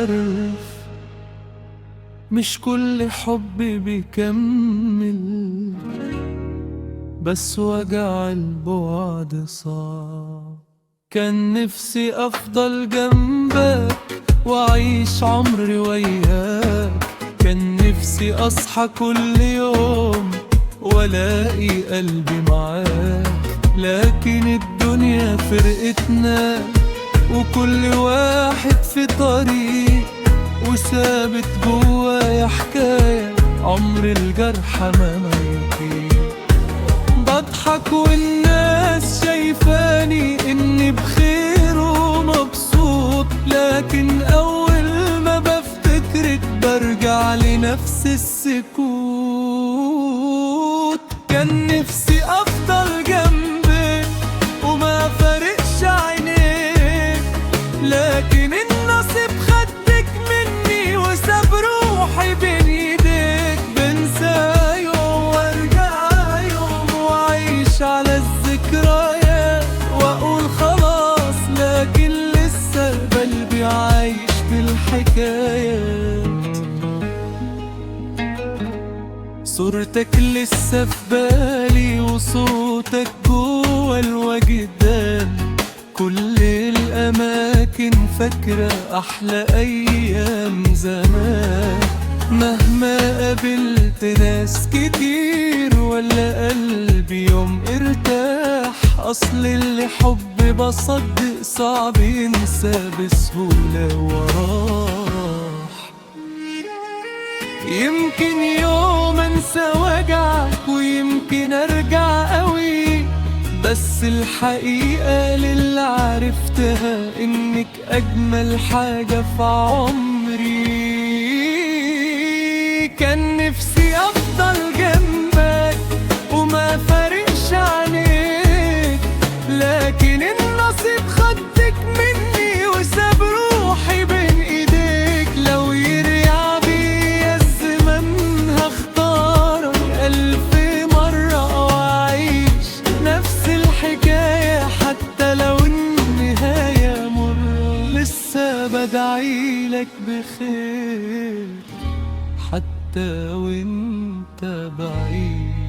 عارف مش كل حب بيكمل، بس وجع البعد صعب. كان نفسي أفضل جنبك وأعيش عمري وياك، كان نفسي أصحى كل يوم وألاقي قلبي معاك. لكن الدنيا فرقتنا وكل واحد في طريق، وثابت جوايا حكاية عمر الجرح ما ميتين. بضحك والناس شايفاني إني بخير ومبسوط، لكن أول ما بفتكرك برجع لنفس السكوت. كان نفسي أفضل جنبك وما فارقش عينيك، لكن النصيب خدك مني وساب روحي بين ايديك. بنسى يوم وارجع يوم واعيش على الذكريات واقول خلاص، لكن لسه قلبي عايش بالحكايات. صورتك لسه في بالي وصوتك جوا الوجدان، كل الأماكن فاكرة أحلى أيام زمان. مهما قابلت ناس كتير ولا قلبي يوم ارتاح، أصل اللي حب بصدق صعب ينسى بسهولة وراح. يمكن يوم انسى وجعك ويمكن ارجع قوي، بس الحقيقة للي عرفتها إنك أجمل حاجة في عمري. كان نفسي أفضل جنبك وما فارقش عنيك، لكن النصيب خدك مني وساب روحي بين إيديك. لو يرجع بيا الزمن هختارك ألف مرة وأعيش نفس الحكاية، حتى لو النهاية مر لسه بدعيلك بخير حتى وانت بعيد.